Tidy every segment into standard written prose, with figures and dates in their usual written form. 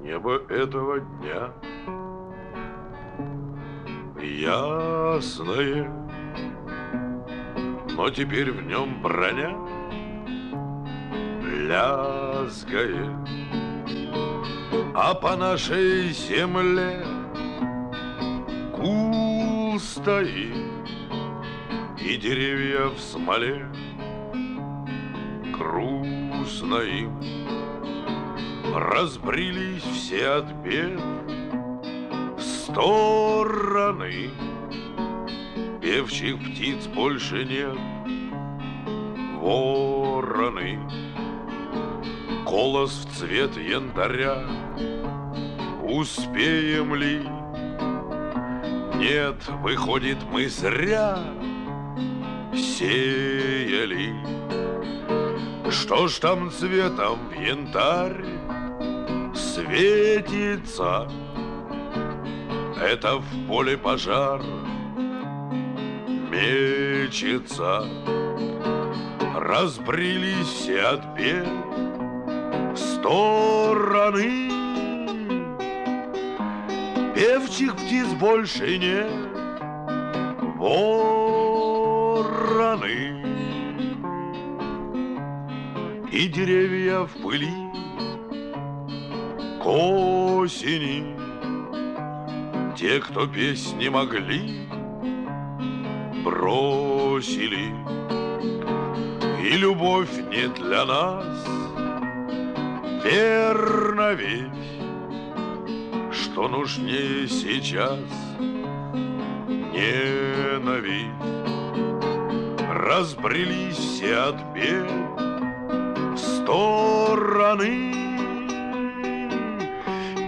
Небо этого дня ясное, но теперь в нем броня лязгает, а по нашей земле гул стоит, и деревья в смоле грустно им. Разбрелись все от бед в стороны, певчих птиц больше нет, вороны. Голос в цвет янтаря, успеем ли? Нет, выходит, мы зря сеяли. Что ж там цветом в янтарь светится? Это в поле пожар мечется. Разбрелись все от бед в стороны, певчих птиц больше нет, вороны. И деревья в пыли к осени, те, кто петь не могли, бросили. И любовь не для нас, верно ведь, что нужнее сейчас ненависть. Разбрелись все от бед в стороны,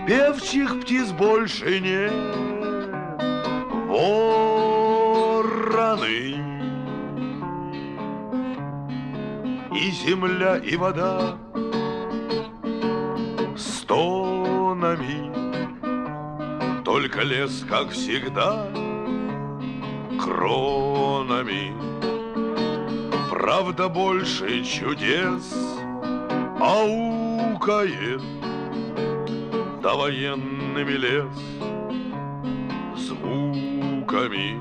певчих птиц больше нет, вороны. И земля, и вода стонами, только лес, как всегда, кронами. Правда, больше чудес аукает, да военными лес звуками.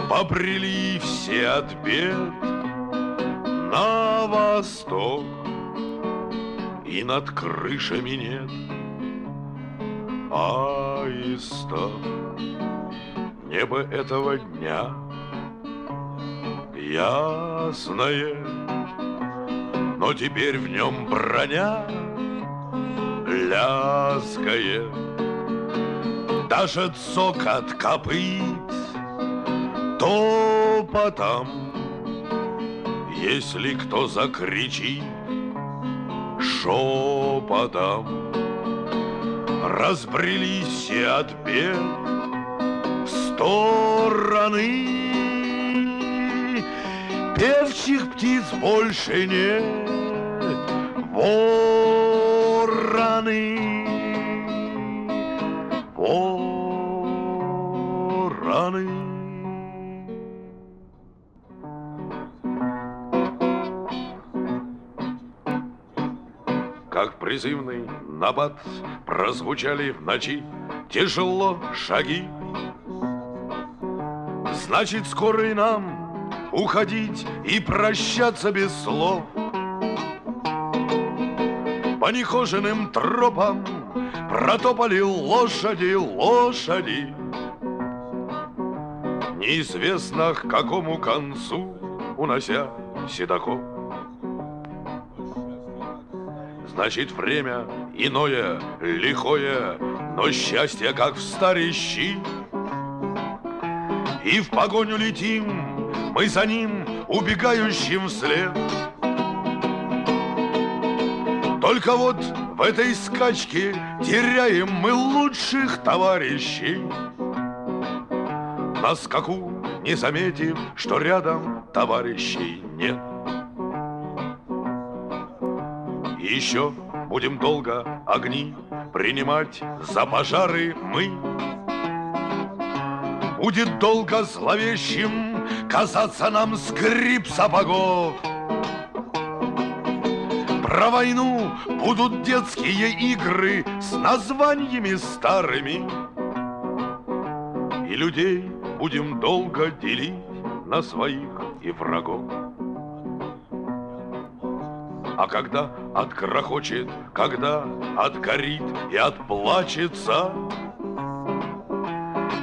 Побрели все от бед на восток, и над крышами нет аиста. Небо этого дня ясное, но теперь в нем броня лязгает. Даже цокот копыт топотом, если кто закричит шепотом. Разбрелись все от бед в стороны, певчих птиц больше нет, вороны, вороны. Как призывный набат прозвучали в ночи тяжело шаги. Значит, скоро и нам уходить и прощаться без слов. По нехоженным тропам протопали лошади, лошади. Неизвестно к какому концу унося седаков. Значит, время иное, лихое, но счастье, как в старищи. И в погоню летим, мы за ним, убегающим вслед. Только вот в этой скачке теряем мы лучших товарищей. На скаку не заметив, что рядом товарищей нет. И еще будем долго огни принимать за пожары мы. Будет долго зловещим казаться нам скрип сапогов. Про войну будут детские игры с названиями старыми. И людей будем долго делить на своих и врагов. А когда отгрохочет, когда отгорит и отплачется,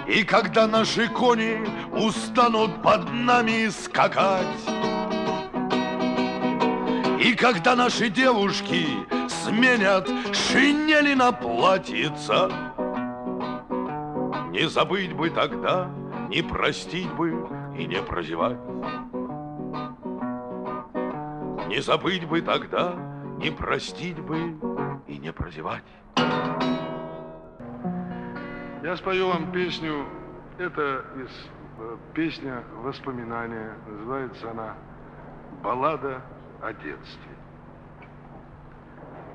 и когда наши кони устанут под нами скакать, и когда наши девушки сменят шинели на платьица, не забыть бы тогда, не простить бы и не прозевать. Не забыть бы тогда, не простить бы и не прозевать. Я спою вам песню, это песня воспоминания, называется она «Баллада о детстве».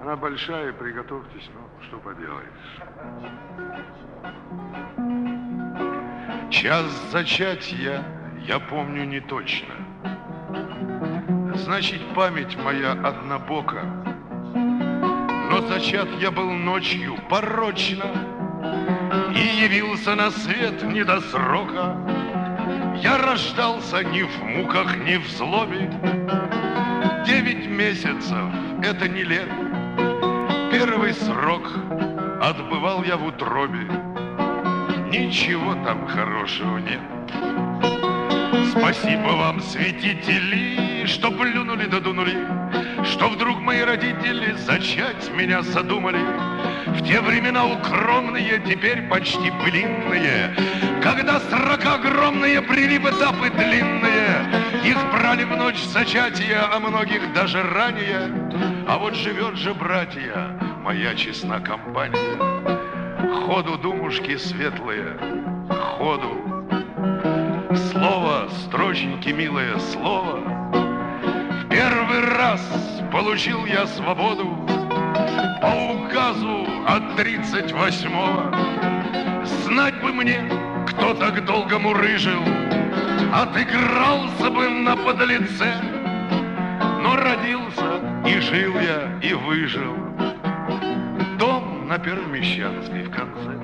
Она большая, приготовьтесь, ну, что поделаешь. Час зачатия я помню не точно. Значит, память моя однобока. Но зачат я был ночью порочно и явился на свет не до срока. Я рождался ни в муках, ни в злобе. 9 месяцев — это не лет. Первый срок отбывал я в утробе. Ничего там хорошего нет. Спасибо вам, святители, что плюнули да дунули, что вдруг мои родители зачать меня задумали. В те времена укромные, теперь почти былинные, когда срока огромные, прилив этапы длинные. Их брали в ночь зачатия, а многих даже ранее. А вот живет же, братья, моя честна компания. Ходу, думушки светлые, ходу. Слово, строченьки, милое слово. В первый раз получил я свободу по указу от 38-го. Знать бы мне, кто так долго мурыжил, отыгрался бы на подлеце. Но родился, и жил я, и выжил. Дом на Первомещанской в конце.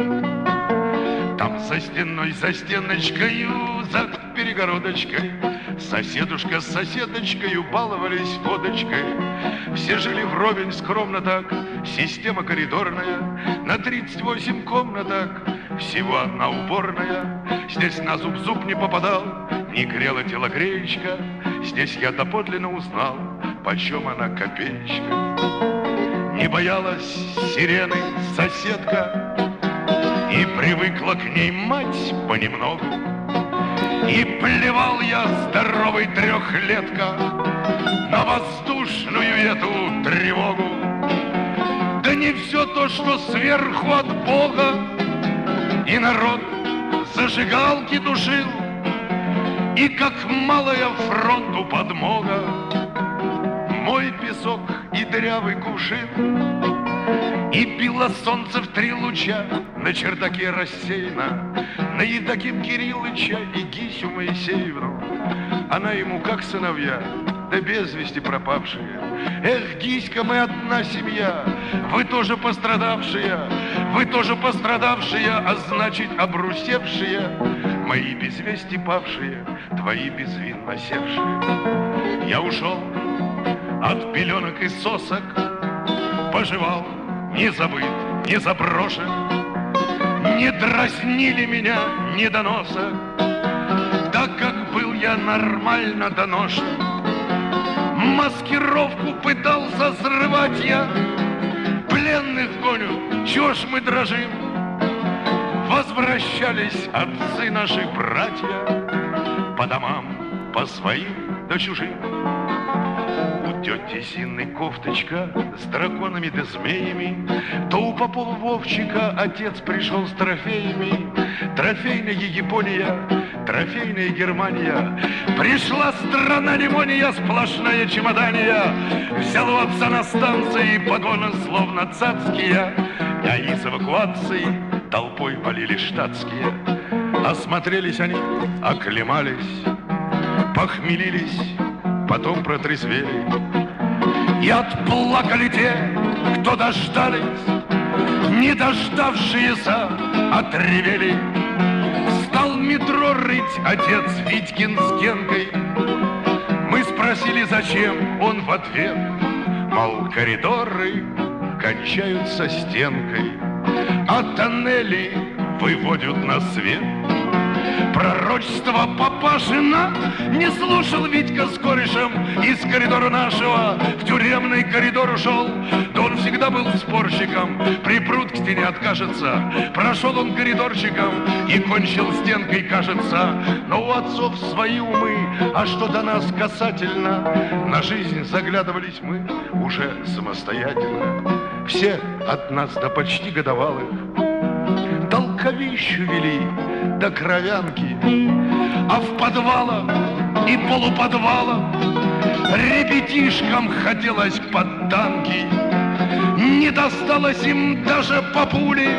Там за стеной, за стеночкою, за перегородочкой соседушка с соседочкою баловались водочкой. Все жили вровень скромно так, система коридорная, на 38 комнаток, всего одна уборная. Здесь на зуб зуб не попадал, не грела телогреечка. Здесь я доподлинно узнал, почем она копеечка. Не боялась сирены соседка, и привыкла к ней мать понемногу. И плевал я, здоровый трехлетка, на воздушную эту тревогу. Да не все то, что сверху от Бога, и народ зажигалки душил, и как малая фронту подмога. Мой песок и дырявый кувшин, и било солнце в 3 луча на чердаке рассеяно, на Евдоким Кириллыча и Гисю Моисеевну. Она ему как сыновья, да без вести пропавшие. Эх, Гиська, мы одна семья, вы тоже пострадавшие, вы тоже пострадавшие, а значит обрусевшие. Мои без вести павшие, твои безвинно севшие. Я ушел от пеленок и сосок, поживал, не забыт, не заброшен. Не дразнили меня недоносок, так как был я нормально доношен. Маскировку пытался срывать я, пленных гоню, чё ж мы дрожим? Возвращались отцы наши, братья, по домам, по своим да чужим. У тети Зины кофточка с драконами да змеями, то у попова Вовчика отец пришел с трофеями. Трофейная Япония, трофейная Германия, пришла страна лимония, сплошная чемодания. Взял у отца на станции погоны словно цацкие, а из эвакуации толпой валили штатские. Осмотрелись они, оклемались, похмелились, потом протрезвели. И отплакали те, кто дождались, не дождавшиеся отревели. Стал метро рыть отец Витькин с Генкой. Мы спросили, зачем, он в ответ: мол, коридоры кончаются стенкой, а тоннели выводят на свет. Пророчество папашина не слушал Витька с корешем. Из коридора нашего в тюремный коридор ушел. Да он всегда был спорщиком, припрут к стене откажется. Прошел он коридорчиком и кончил стенкой, кажется. Но у отцов свои умы, а что до нас касательно, на жизнь заглядывались мы уже самостоятельно. Все от нас до почти годовалых толковищу вели до кровянки, а в подвалах и полуподвалах ребятишкам хотелось под танки. Не досталось им даже по пуле.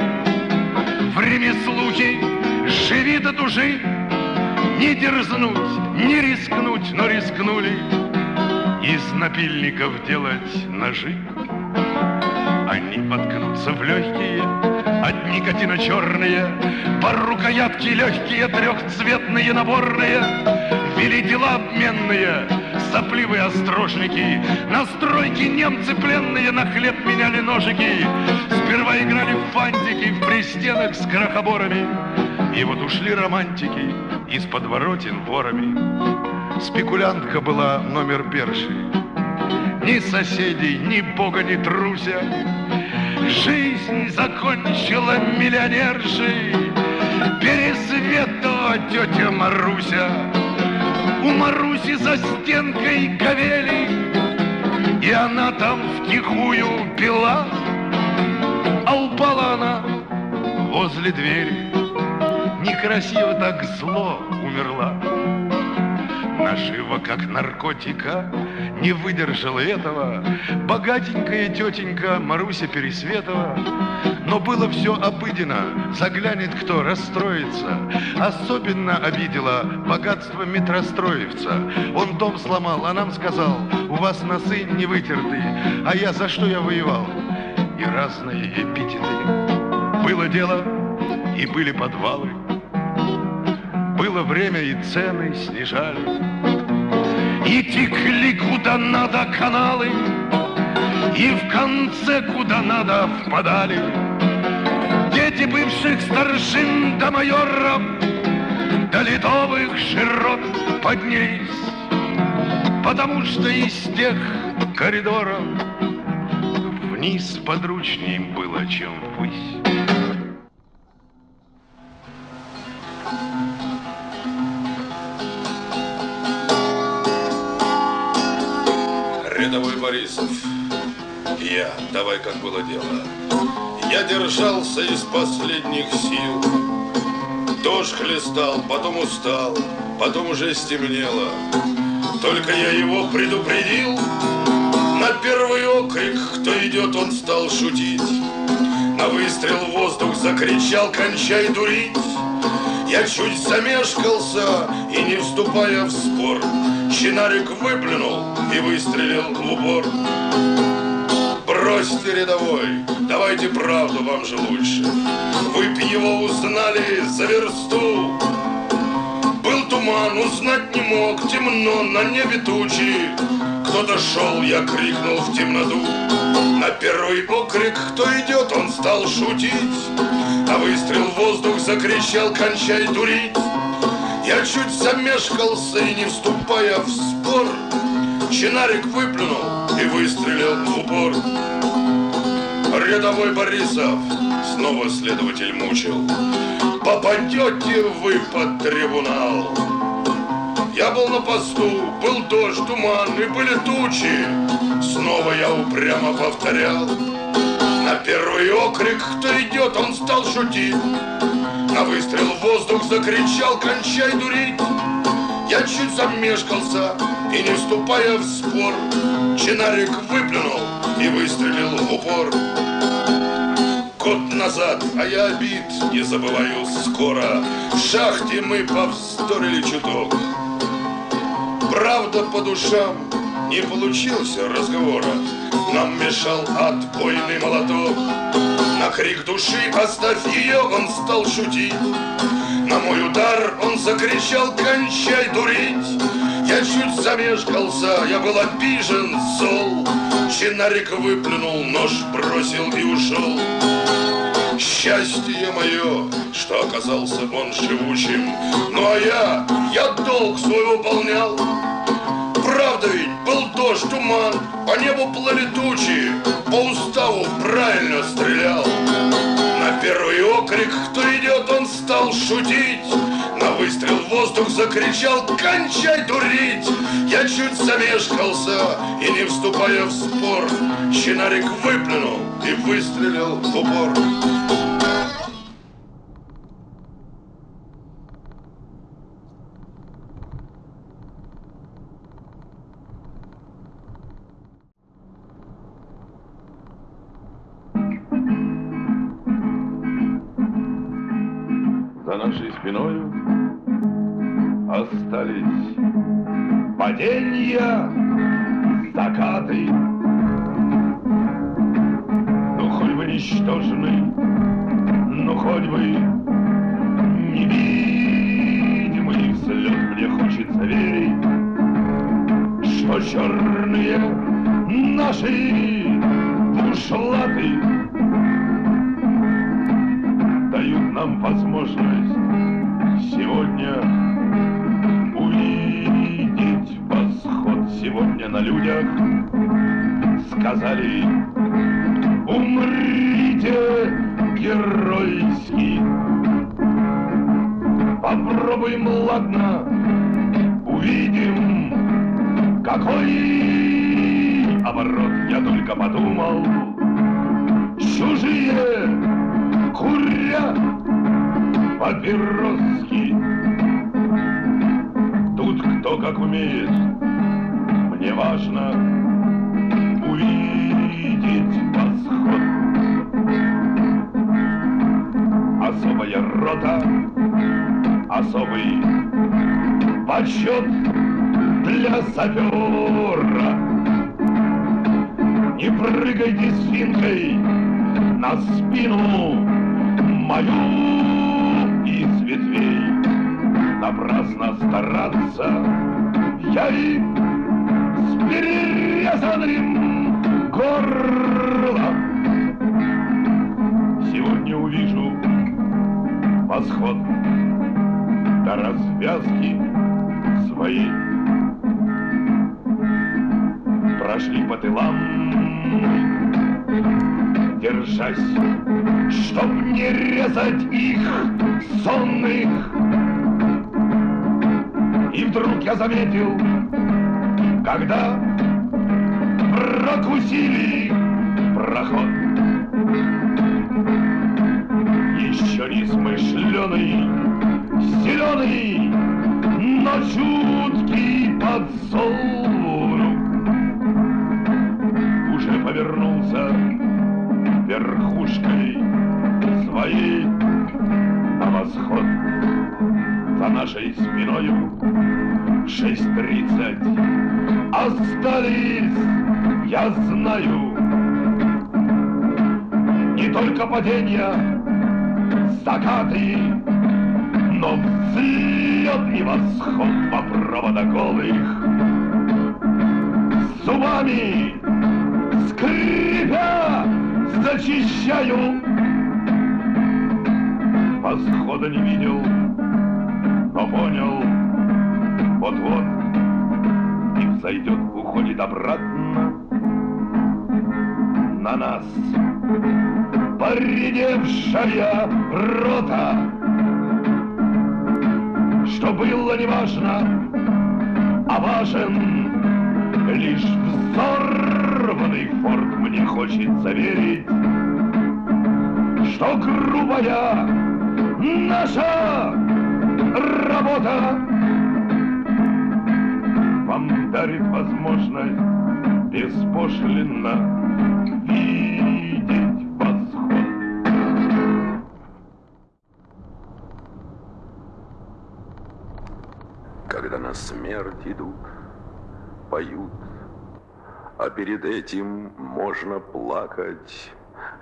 В ремеслухе живи до души, не дерзнуть, не рискнуть, но рискнули из напильников делать ножи. Они воткнутся в легкие, от никотина черные, по рукоятке легкие, трехцветные наборные. Вели дела обменные, сопливые острожники. На стройке немцы пленные на хлеб меняли ножики. Сперва играли в фантики в пристенах с крохоборами. И вот ушли романтики из подворотен ворами. Спекулянтка была номер перший. Ни соседей, ни бога, ни труся. Жизнь закончила миллионершей Пересветова тетя Маруся. У Маруси за стенкой говели, и она там втихую пила. А упала она возле двери, некрасиво так зло умерла. Нажива, как наркотика, не выдержала этого богатенькая тетенька Маруся Пересветова. Но было все обыденно, заглянет кто, расстроится. Особенно обидела богатство метростроевца. Он дом сломал, а нам сказал: у вас носы не вытерты. А я за что я воевал? И разные эпитеты. Было дело, и были подвалы. Было время, и цены снижали. И текли куда надо каналы, и в конце куда надо впадали. Дети бывших старшин до майоров, до ледовых широт поднялись, потому что из тех коридоров вниз подручнее им было, чем ввысь. Рядовой Борисов, я, давай как было дело. Я держался из последних сил. Дождь хлестал, потом устал, потом уже стемнело. Только я его предупредил. На первый окрик, кто идет, он стал шутить. На выстрел в воздух закричал: кончай дурить. Я чуть замешкался и, не вступая в спор, чинарик выплюнул и выстрелил в упор. Бросьте, рядовой, давайте правду, вам же лучше. Вы б его узнали за версту. Был туман, узнать не мог, темно, на небе тучи. Кто-то шел, я крикнул в темноту. На первый окрик, кто идет, он стал шутить. На выстрел в воздух закричал: кончай дурить. Я чуть замешкался и, не вступая в спор, чинарик выплюнул и выстрелил в упор. Рядовой Борисов, снова следователь мучил: попадете вы под трибунал. Я был на посту, был дождь, туман и были тучи. Снова я упрямо повторял. На первый окрик, кто идет, он стал шутить. На выстрел в воздух закричал: кончай дурить. Я чуть замешкался и, не вступая в спор, чинарик выплюнул и выстрелил в упор. Год назад, а я обид не забываю скоро, в шахте мы повздорили чуток. Правда по душам Не получился разговора, нам мешал отбойный молоток. На крик души «Оставь ее!» он стал шутить. На мой удар он закричал «Кончай дурить!» Я чуть замешкался, я был обижен, зол. Чинарик выплюнул, нож бросил и ушел. Счастье мое, что оказался он живучим. Ну а я долг свой выполнял. Правда ведь, был дождь, туман, по небу плыли тучи, по уставу правильно стрелял. На первый окрик «Кто идет?» он стал шутить. На выстрел в воздух закричал «Кончай дурить!» Я чуть замешкался и, не вступая в спор, Чинарик выплюнул и выстрелил в упор. За нашей спиною остались паденья, закаты. Ну, хоть бы ничтожны, ну, хоть бы невидимый взлет. Мне хочется верить, что черные наши бушлаты дают нам возможность сегодня увидеть восход. Сегодня на людях сказали: умрите геройски. Попробуем, ладно, увидим, какой оборот. Я только подумал, чужие курят папироски. Тут кто как умеет, мне важно увидеть восход. Особая рота, особый почет для сапера. Не прыгайте свинкой на спину мою из ветвей. Напрасно стараться, я и с перерезанным горлом сегодня увижу восход до развязки своей. Прошли по тылам, держась, чтоб не резать их сонных. И вдруг я заметил, когда прокусили проход, еще не смышленый, зеленый, но чуткий подсолнух уже повернулся верхушкой своей на восход. За нашей спиною 6:30 остались, я знаю, не только падения, закаты, но взлет и восход по проводам голых. Зубами скрипя зачищаю. Восхода не видел, но понял, вот-вот и взойдет, уходит обратно на нас поредевшая рота. Что было неважно, а важен лишь взорванный форт. Мне хочется верить, что грубая наша работа вам дарит возможность беспошлинно видеть восход. Когда на смерть идут, поют а перед этим можно плакать.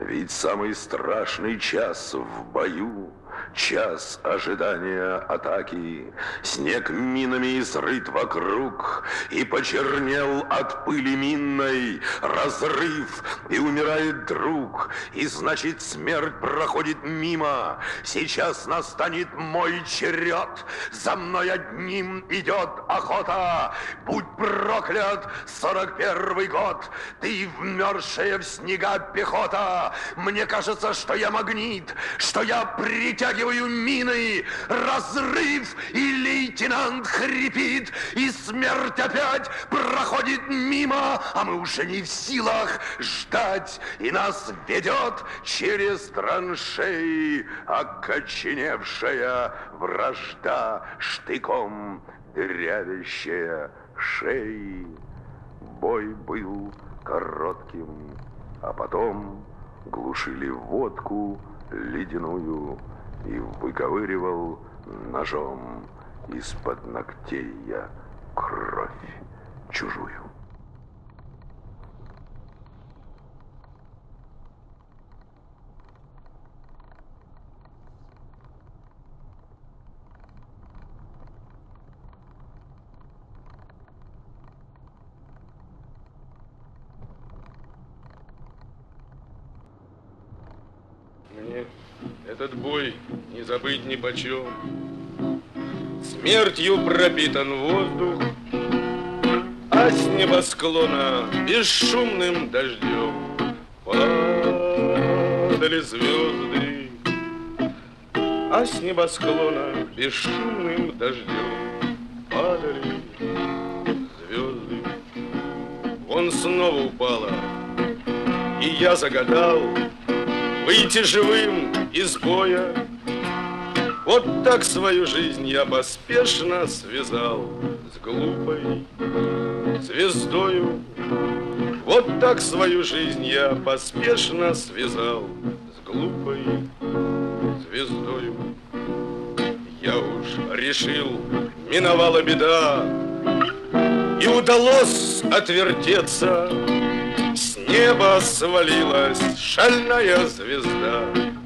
Ведь самый страшный час в бою, час ожидания атаки. Снег минами изрыт вокруг, и почернел от пыли минной разрыв, и умирает друг, и значит смерть проходит мимо. Сейчас настанет мой черед, за мной одним идет охота. Будь проклят 41-й год, ты вмерзшая в снега пехота. Мне кажется, что я магнит, что я притягиваю мины. Разрыв, и лейтенант хрипит, и смерть опять проходит мимо, а мы уже не в силах ждать, и нас ведет через траншеи окоченевшая вражда, штыком дырявящая шеи. Бой был коротким, а потом глушили водку ледяную, и выковыривал ножом из-под ногтей я кровь чужую. Мне этот бой не забыть ни почем. Смертью пропитан воздух, а с небосклона бесшумным дождем падали звезды, а с небосклона бесшумным дождем падали звезды. Вон снова упала, и я загадал выйти живым из боя. Вот так свою жизнь я поспешно связал с глупой звездою. Вот так свою жизнь я поспешно связал с глупой звездою. Я уж решил, миновала беда, и удалось отвертеться. С неба свалилась шальная звезда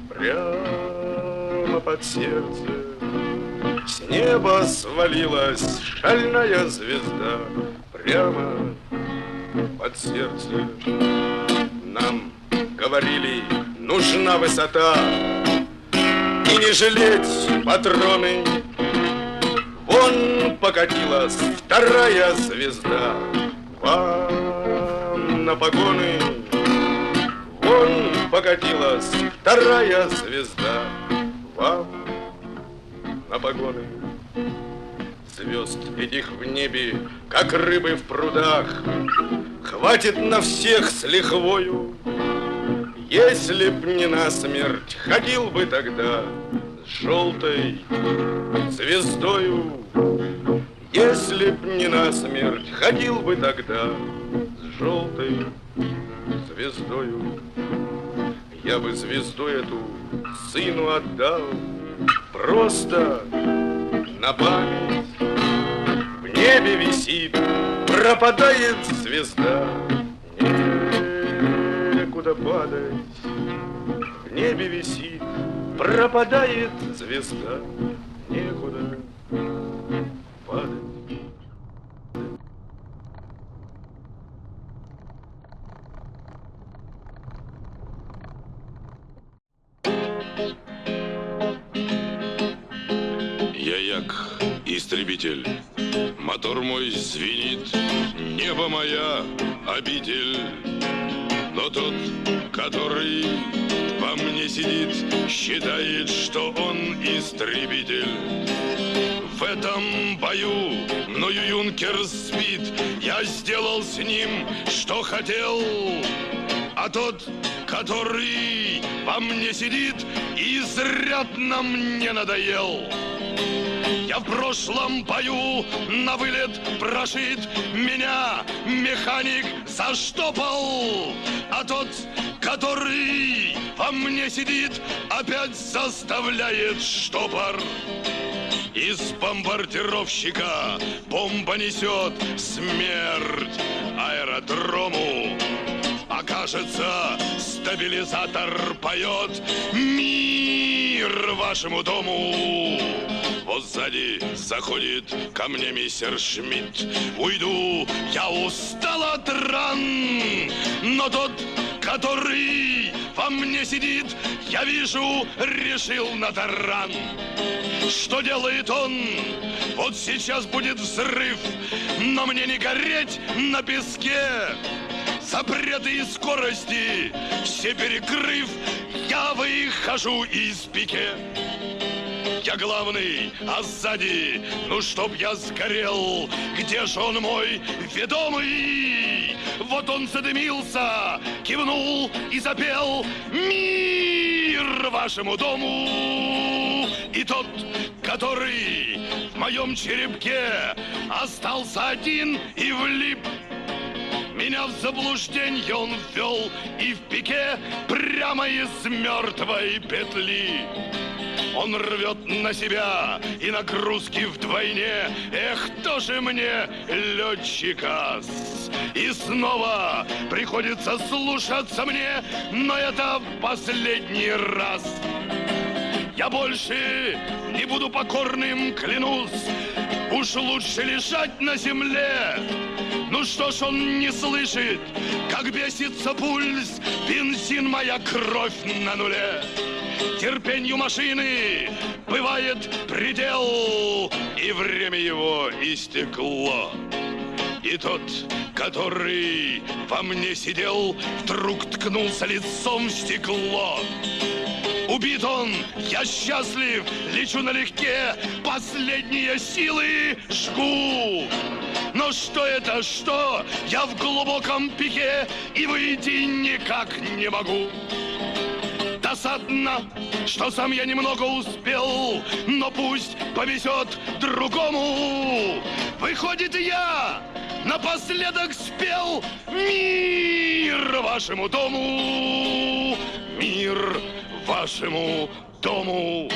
прямо под сердце. С неба свалилась шальная звезда прямо под сердце. Нам говорили, нужна высота и не жалеть патроны. Вон покатилась вторая звезда вам на погоны. Вон покатилась вторая звезда вам на погоны. Звезд этих в небе, как рыбы в прудах, хватит на всех с лихвою. Если б не насмерть, ходил бы тогда с желтой звездою. Если б не насмерть, ходил бы тогда с желтой звездою. Я бы звезду эту сыну отдал просто на память. В небе висит, пропадает звезда, некуда падать. В небе висит, пропадает звезда, некуда падать. Я як истребитель, мотор мой звенит, небо моя обитель. Но тот, который во мне сидит, считает, что он истребитель. В этом бою мною юнкер сбит, я сделал с ним, что хотел. А тот, который во мне сидит, изрядно мне надоел. Я в прошлом бою на вылет прошит, меня механик заштопал. А тот, который во мне сидит, опять заставляет штопор. Из бомбардировщика бомба несет смерть. аэродрому. Окажется, стабилизатор поет мир вашему дому. Вот сзади заходит ко мне мистер Шмидт. Уйду, я устал от ран, но тот, который во мне сидит, я вижу, решил на таран. Что делает он? Вот сейчас будет взрыв, но мне не гореть на песке. Запреты и скорости все перекрыв, я выхожу из пике. Я главный, а сзади, ну чтоб я сгорел. Где же он мой ведомый? Вот он задымился, кивнул и запел мир вашему дому. И тот, который в моем черепке остался один и влип, меня в заблужденье он ввел и в пике прямо из мертвой петли. Он рвет на себя и нагрузки вдвойне. Эх, тоже мне летчика. И снова приходится слушаться мне, но это в последний раз. Я больше не буду покорным, клянусь. Уж лучше лежать на земле. Ну что ж он не слышит, как бесится пульс, бензин, моя кровь на нуле. Терпенью машины бывает предел, и время его истекло. И тот, который во мне сидел, вдруг ткнулся лицом в стекло. Убит он, я счастлив, лечу налегке, последние силы жгу. Но что это, что? Я в глубоком пике и выйти никак не могу. Досадно, что сам я немного успел, но пусть повезет другому. Выходит, я напоследок спел мир вашему дому, мир вашему дому.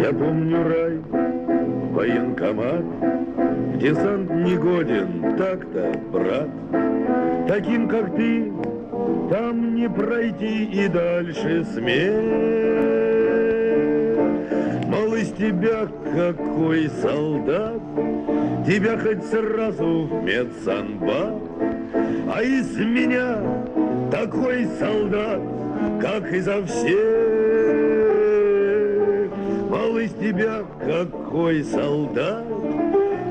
Я помню рай, военкомат, в десант негоден, так-то, брат. Таким, как ты, там не пройти и дальше смех. Мол, из тебя какой солдат, тебя хоть сразу в медсанбат. А из меня такой солдат, как изо всех. Мол, из тебя какой солдат,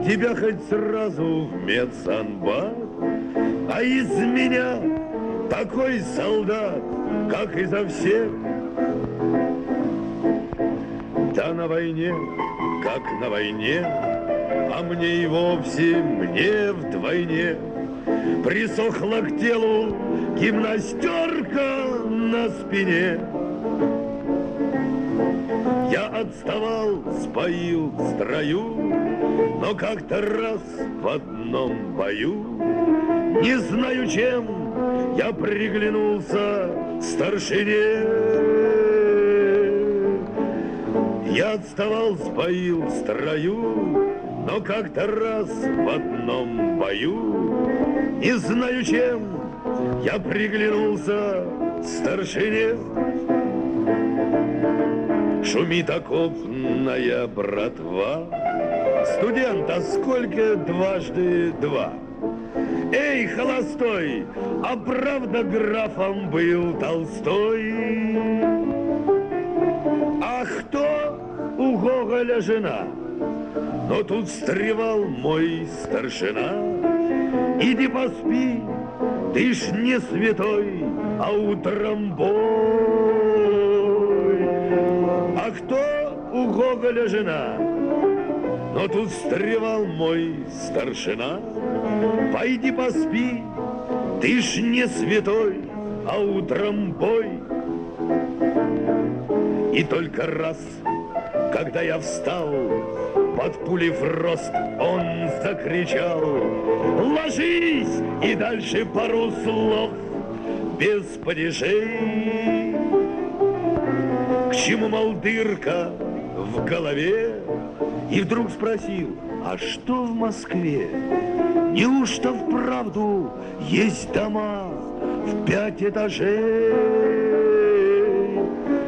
тебя хоть сразу в медсанбат. А из меня такой солдат, как изо всех. Да на войне, как на войне, а мне и вовсе, мне вдвойне присохла к телу гимнастерка на спине. Я отставал, споил в строю, но как-то раз в одном бою, не знаю чем, я приглянулся старшине. Я отставал, споил в строю, но как-то раз в одном бою, не знаю чем, я приглянулся старшине. Шумит окопная братва, студент, а сколько дважды два? Эй, холостой, а правда графом был Толстой? А кто у Гоголя жена? Но тут встревал мой старшина. Иди поспи, ты ж не святой, а утром бой. А кто у Гоголя жена? Но тут встревал мой старшина. Пойди поспи, ты ж не святой, а утром бой. И только раз, когда я встал, под пули в рост он закричал: ложись! И дальше пару слов без падежей. чему, мол, дырка в голове? И вдруг спросил, а что в Москве? Неужто вправду есть дома в 5 этажей?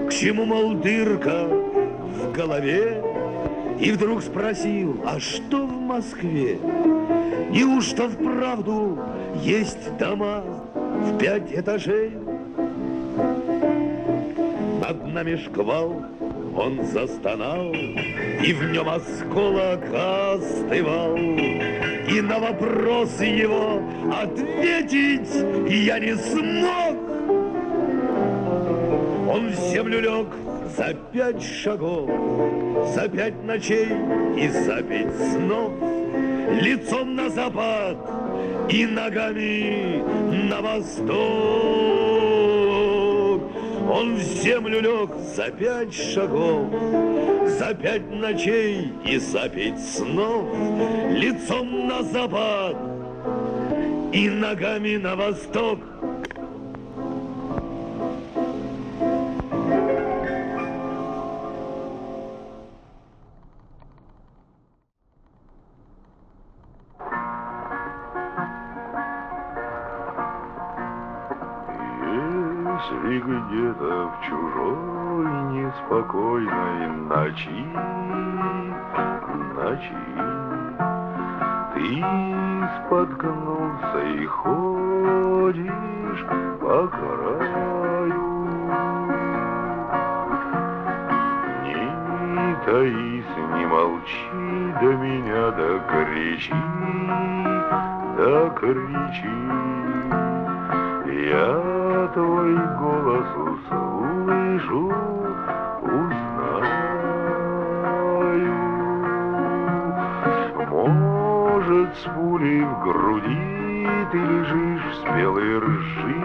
К чему, мол, дырка в голове? И вдруг спросил, а что в Москве? Неужто вправду есть дома в 5 этажей? Над нами шквал, он застонал, и в нем осколок остывал. И на вопрос его ответить я не смог. Он в землю лег за 5 шагов, за 5 ночей и за 5 снов, лицом на запад и ногами на восток. Он в землю лег за 5 шагов, за 5 ночей и за 5 снов, лицом на запад и ногами на восток. Если где-то в чужой неспокойной ночи ты споткнулся и ходишь по краю, не таись, не молчи, до меня докричи, я твой голос услышу, узнаю. Может, с пулей в груди ты лежишь в спелой ржи.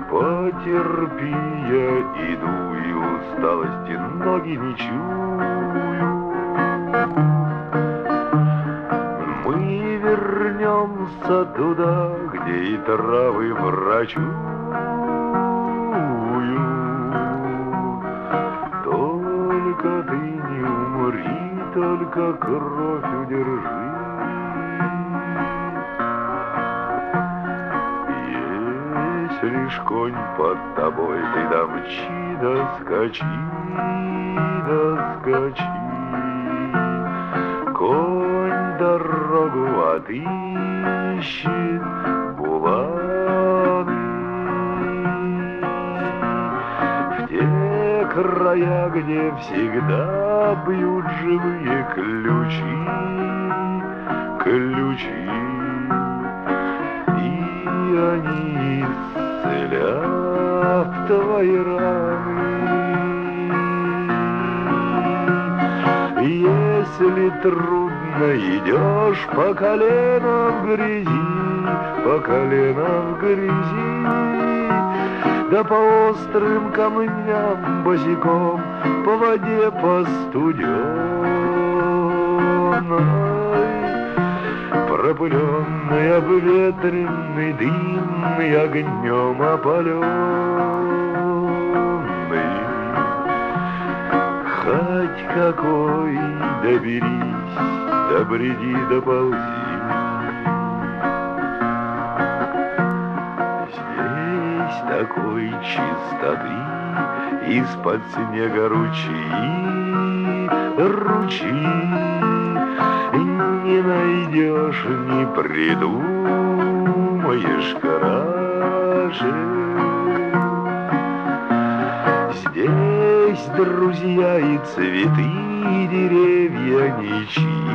Потерпи, я иду, и усталости ноги не чую. Вернемся туда, где и травы врачуют. Только ты не умри, только кровь удержи. Если ж конь под тобой, ты домчи, доскочи. Конь дорогу отыщет буланы в те края, где всегда бьют живые ключи, и они исцелят твои раны. Если трудно идешь по колено в грязи, да по острым камням босиком, по воде постуденной, пропыленный, обветренный, дымный, огнем опаленный. Хоть какой доберись, добреди, доползи. Здесь такой чистоты, из-под снега ручьи, не найдешь, не придумаешь краше. Здесь друзья и цветы, и деревья ничьи.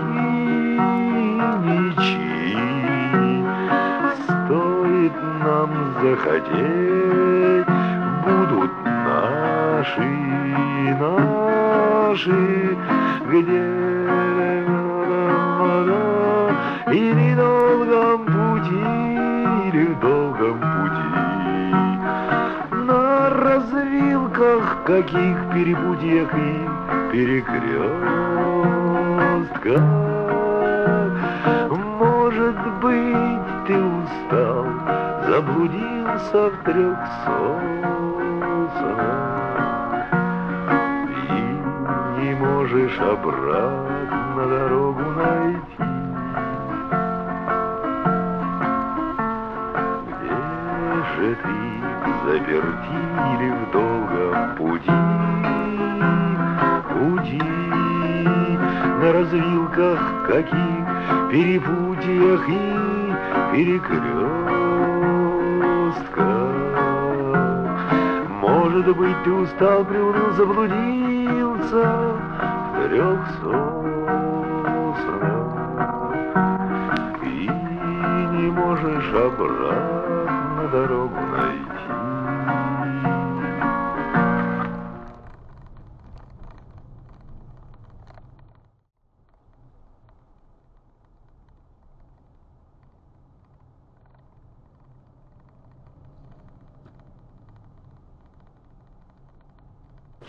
Стоит нам захотеть, будут наши, где или в долгом пути, на развилках каких перепутьях и перекрестках. Может быть, ты устал, заблудился в 300 снах и не можешь обратно дорогу найти. Где же ты заперти или в долгом пути? На развилках каких, перепутьях и перекрестках. Может быть, ты устал, приуныл, заблудился в 300 снах и не можешь обратно дорогу найти.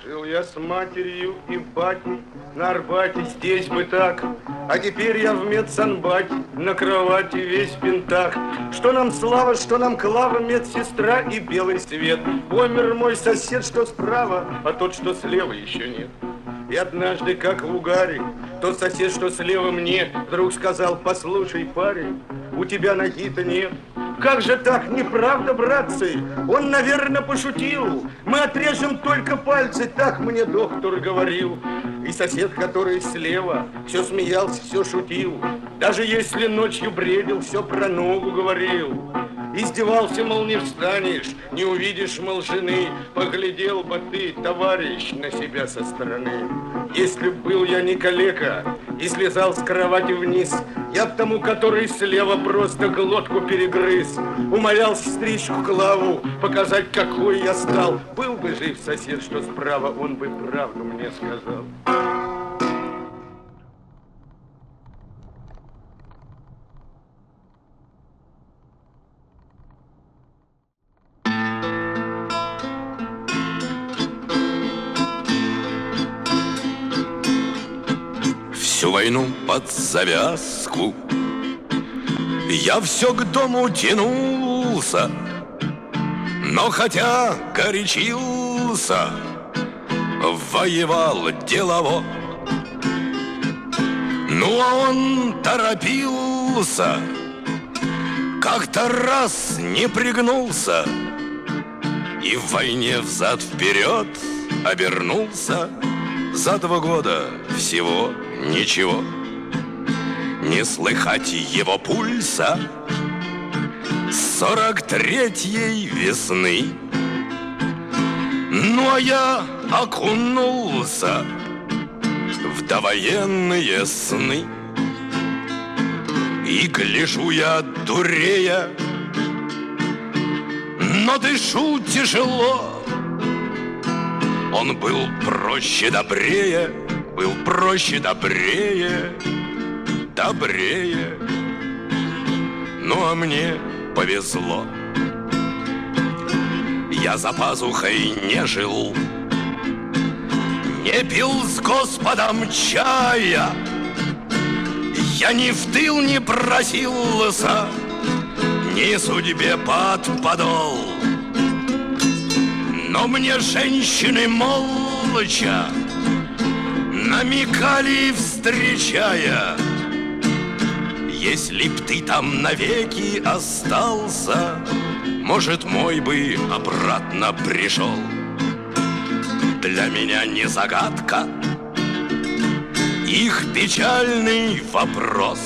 Жил я с матерью и батей на Арбате, здесь бы так. А теперь я в медсанбате, на кровати весь в бинтах. Что нам слава, что нам Клава, медсестра и белый свет. Помер мой сосед, что справа, а тот, что слева, еще нет. И однажды, как в угаре, тот сосед, что слева мне, вдруг сказал: послушай, парень, у тебя ноги-то нет. Как же так, неправда, братцы? Он, наверное, пошутил. Мы отрежем только пальцы, так мне доктор говорил. И сосед, который слева, все смеялся, все шутил. Даже если ночью бредил, все про ногу говорил. Издевался, мол, не встанешь, не увидишь, мол, жены. Поглядел бы ты, товарищ, на себя со стороны. Если б был я не калека и слезал с кровати вниз, я б тому, который слева, просто глотку перегрыз. Умолял сестричку Клаву показать, какой я стал. Был бы жив сосед, что справа, он бы правду мне сказал. Всю войну под завязку я все к дому тянулся, но хотя горячился, воевал делово. Ну а он торопился, как-то раз не пригнулся и в войне взад-вперед обернулся. За 2 года всего ничего, не слыхать его пульса 43-й весны. Ну а я окунулся в довоенные сны, и гляжу я дурея, но дышу тяжело. Он был проще, добрее, был проще, добрее, добрее. Ну а мне повезло. Я за пазухой не жил, не пил с Господом чая, я ни в тыл не просился, ни судьбе под подол. Но мне женщины молча намекали, встречая: если б ты там навеки остался, может, мой бы обратно пришел. Для меня не загадка их печальный вопрос.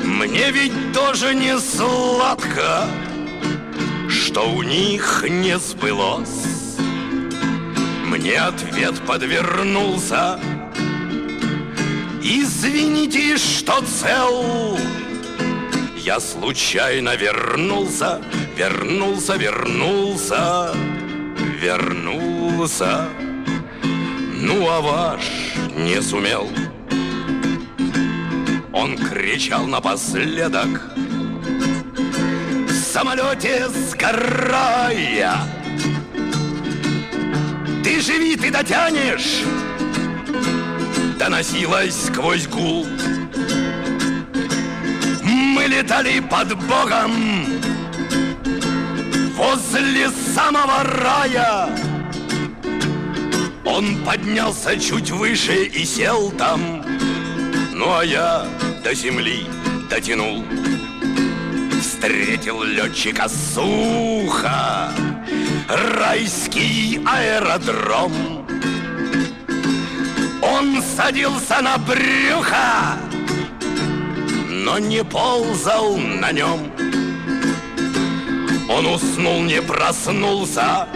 Мне ведь тоже не сладко, что у них не сбылось. Мне ответ подвернулся: извините, что цел. Я случайно вернулся, вернулся, вернулся, вернулся. Ну а ваш не сумел. Он кричал напоследок, в самолете сгорая: ты живи, ты дотянешь. Доносилось сквозь гул. мы летали под Богом возле самого рая. Он поднялся чуть выше и сел там, ну а я до земли дотянул. Встретил летчика сухо, райский аэродром. Он садился на брюхо, но не ползал на нем. Он уснул, не проснулся.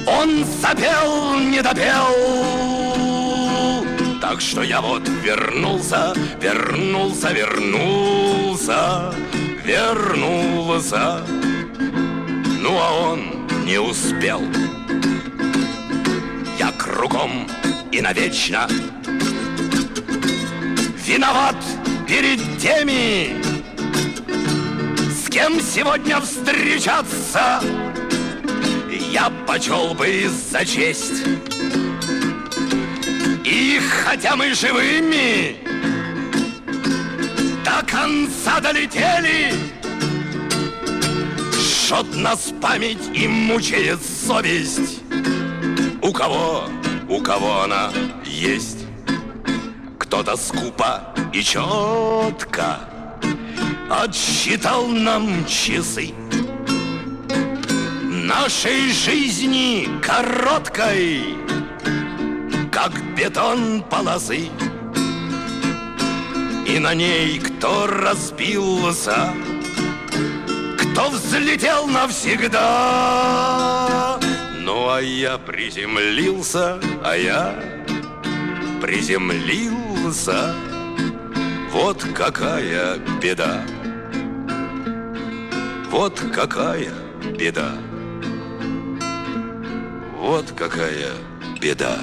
Он запел, не допел. Так что я вот вернулся. Ну а он не успел. Я кругом и навечно виноват перед теми, с кем сегодня встречаться я почел бы за честь. И хотя мы живыми до конца долетели, жжет нас память и мучает совесть. У кого она есть. Кто-то скупо и четко отсчитал нам часы нашей жизни короткой, как бетон полосы. И на ней кто разбился, кто взлетел навсегда. Ну а я приземлился, Вот какая беда, вот какая беда, вот какая беда.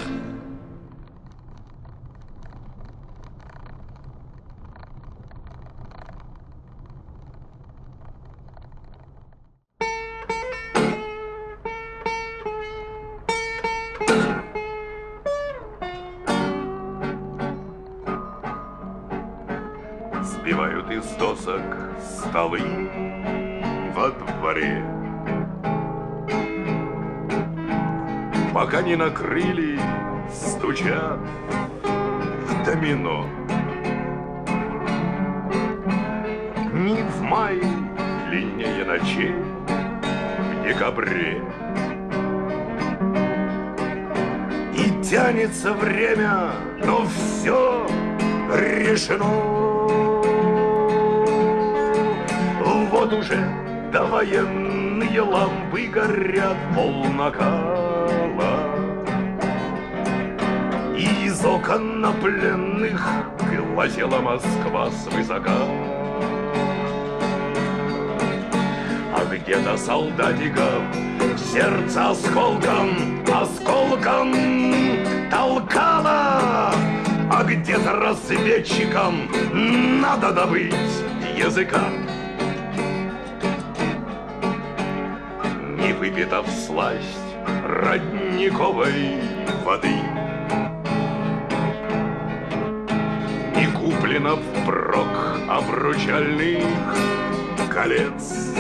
Сбивают из досок столы во дворе, пока не накрыли, стучат в домино. Ни в мае длиннее ночей, в декабре. И тянется время, но все решено. Вот уже довоенные лампы горят полнакала. И из окон на пленных глазела Москва свысока. А где-то солдатиков сердце осколком толкало. А где-то разведчикам надо добыть языка. Не выпита всласть родниковой воды, не куплено впрок обручальных колец.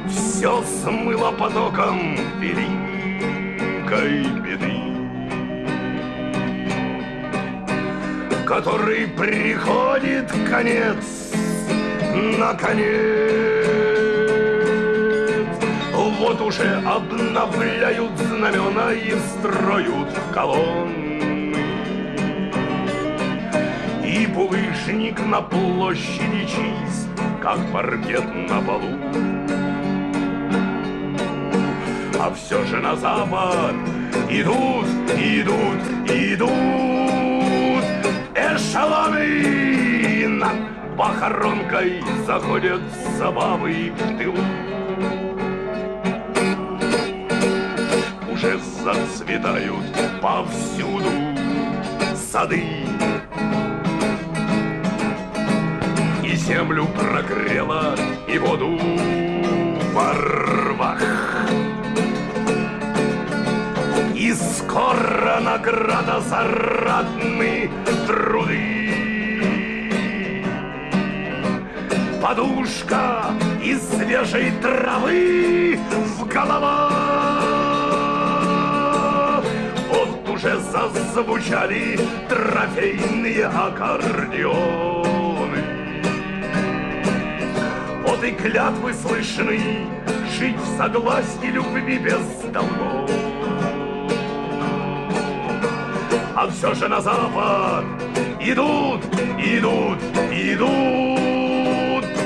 Все смыло потоком великой беды, который приходит конец, наконец. Вот уже обновляют знамена и строят колонны. И булыжник на площади чист, как паркет на полу. А все же на запад идут эшелоны. Над похоронкой заходят забавы в тылу. Уже зацветают повсюду сады, и землю прогрела, и воду во рвах. И скоро награда за ратные труды подушка из свежей травы в головах. Вот уже зазвучали трофейные аккордеоны. Вот и клятвы слышны жить в согласии, любви без долгов. А все же на запад идут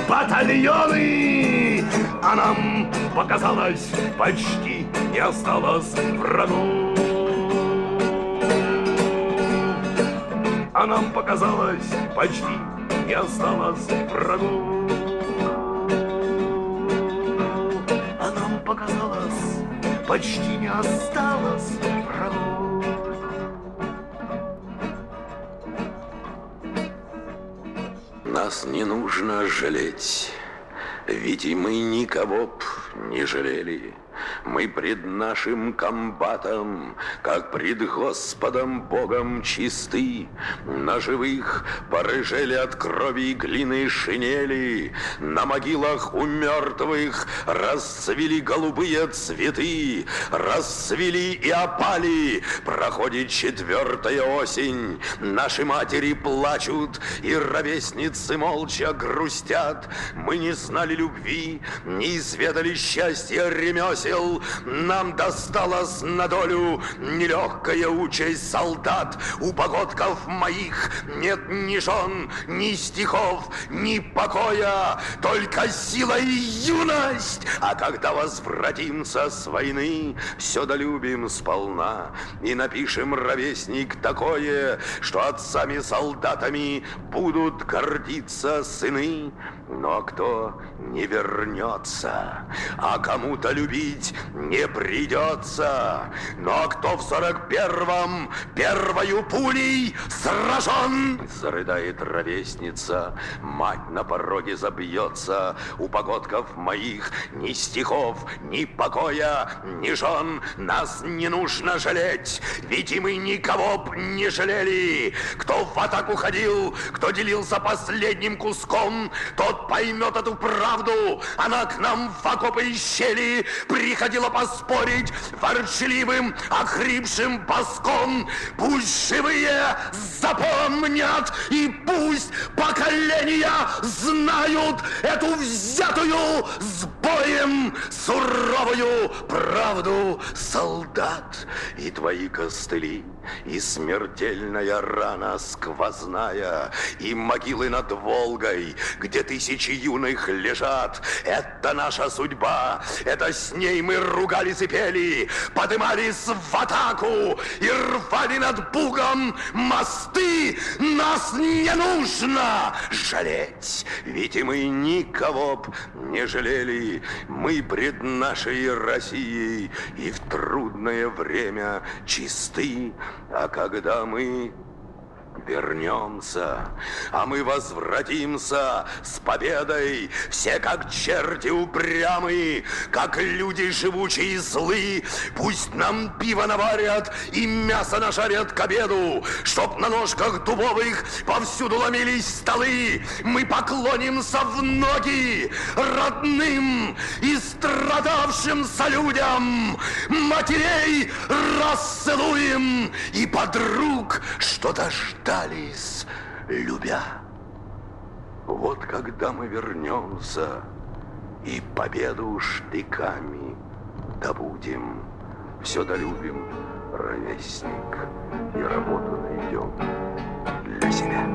батальоны, а нам показалось, почти не осталось врагов. А нам показалось, почти не осталось врагов. А нам показалось, почти не осталось врагов. Нас не нужно жалеть, ведь и мы никого б не жалели. Мы пред нашим комбатом, как пред Господом Богом чисты. На живых порыжели от крови и глины шинели. На могилах у мертвых расцвели голубые цветы. Расцвели и опали. Проходит 4-я осень. Наши матери плачут, и ровесницы молча грустят. Мы не знали любви, не изведали счастья ремесел. Нам досталась на долю нелегкая участь солдат. У погодков моих нет ни жен, ни стихов, ни покоя, только сила и юность. А когда возвратимся с войны, все долюбим сполна и напишем, ровесник, такое, что отцами-солдатами будут гордиться сыны. Но кто не вернется, а кому-то любить не придется. Но кто в 41-м первою пулей сражен, зарыдает ровесница, мать на пороге забьется. У погодков моих ни стихов, ни покоя, ни жен. Нас не нужно жалеть, ведь и мы никого б не жалели. Кто в атаку ходил, кто делился последним куском, тот поймет эту правду. Она к нам в окопы и щели приходила поспорить ворчливым, охрипшим боском. Пусть живые запомнят, и пусть поколения знают эту взятую с боем суровую правду. Солдат, и твои костыли, и смертельная рана сквозная, и могилы над Волгой, где тысячи юных лежат. Это наша судьба, это с ней мы ругались и пели, подымались в атаку и рвали над Бугом мосты. Нас не нужно жалеть, ведь и мы никого б не жалели. Мы пред нашей Россией и в трудное время чисты. А когда мы вернемся, а мы возвратимся с победой, все как черти упрямые, как люди живучие и злы. Пусть нам пиво наварят и мясо нажарят к обеду, чтоб на ножках дубовых повсюду ломились столы. Мы поклонимся в ноги родным и страдавшимся людям, матерей расцелуем и подруг, что дождались, любя. Вот когда мы вернемся и победу штыками добудем, все долюбим, ровесник, и работу найдем для себя.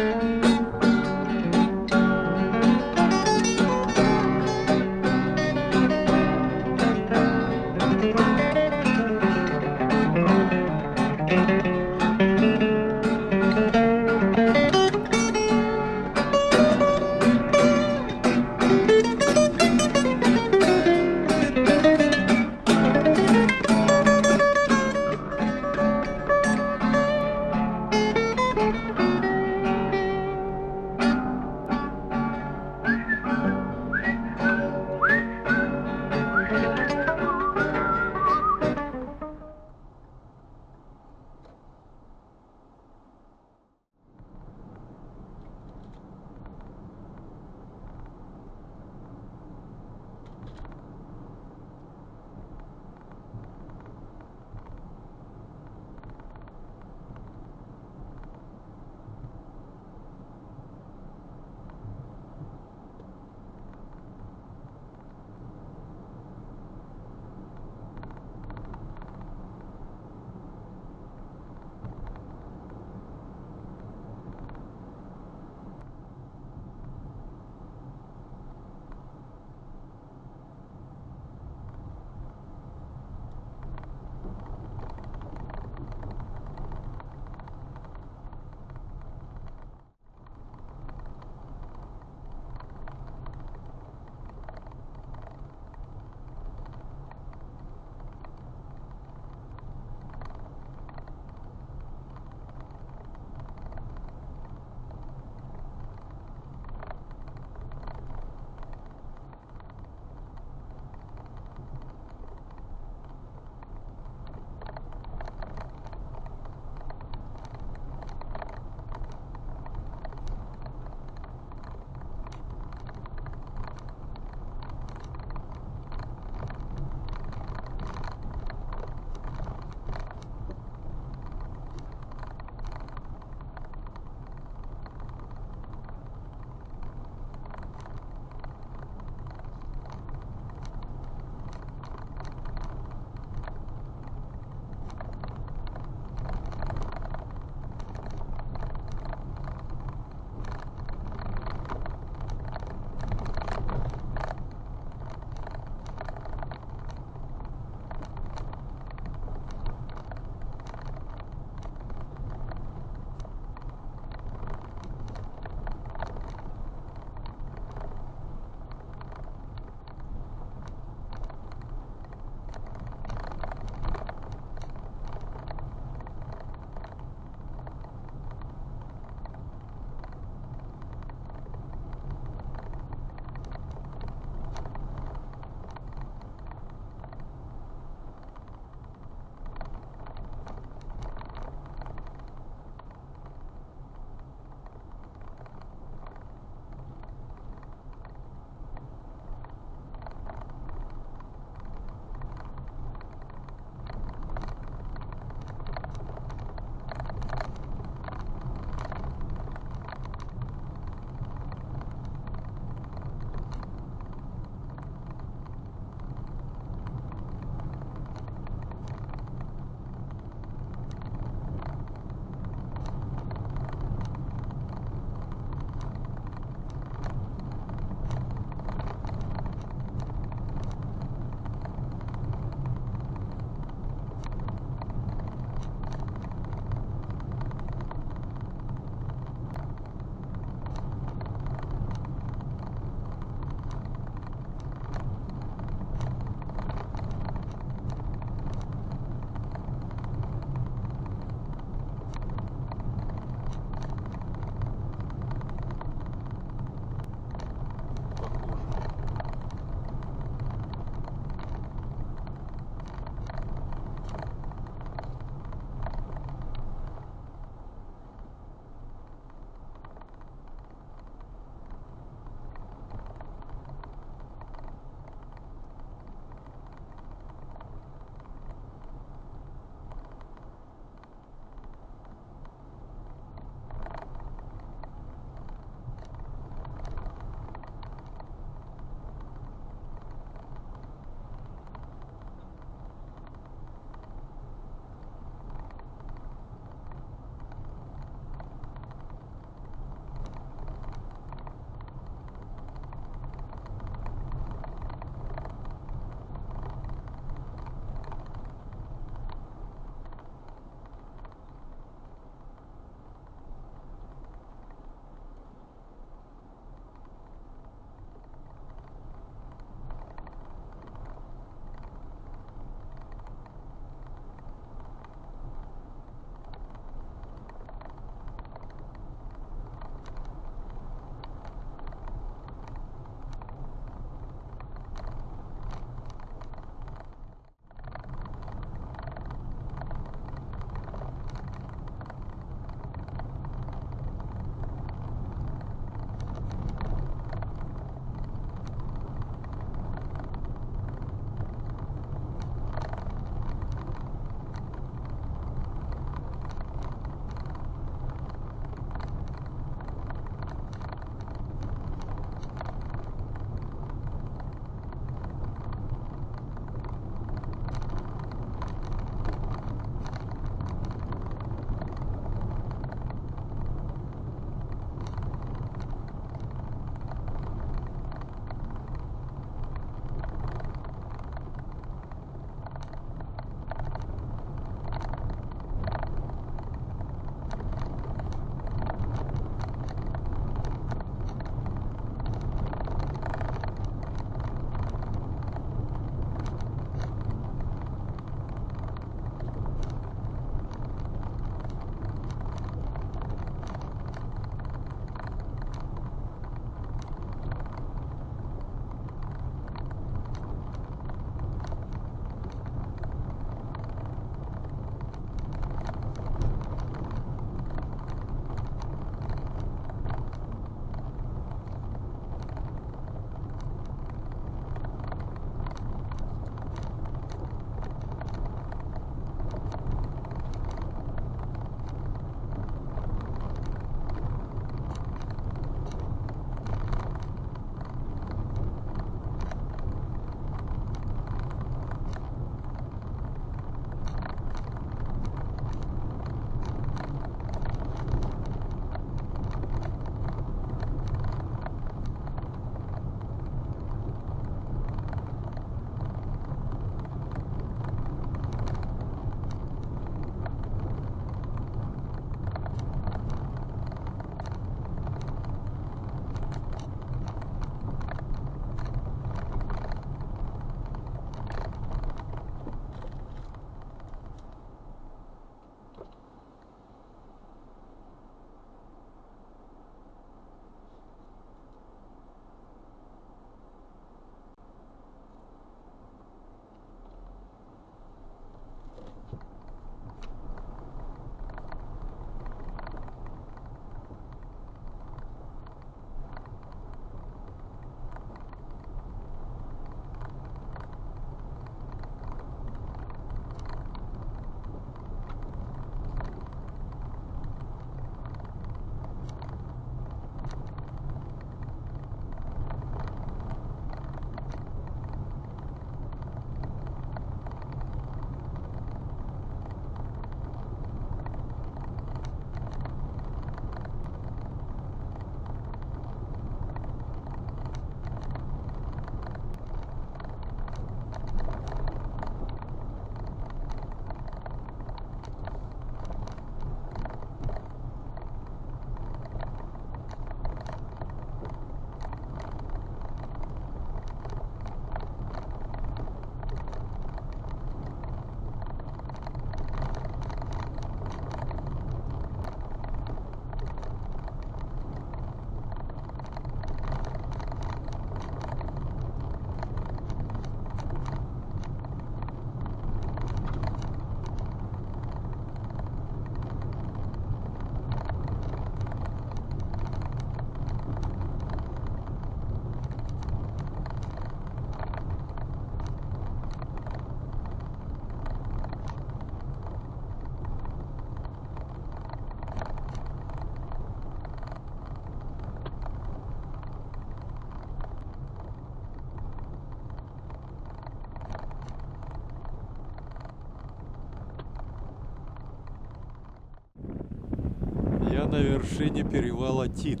на вершине перевала Тит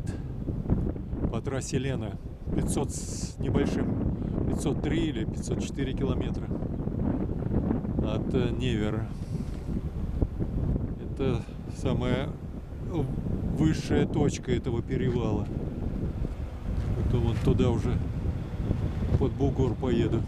по трассе Лена. 500 с небольшим, 503 или 504 километра от Невера. Это самая высшая точка этого перевала. Потом вот туда уже под бугор поеду.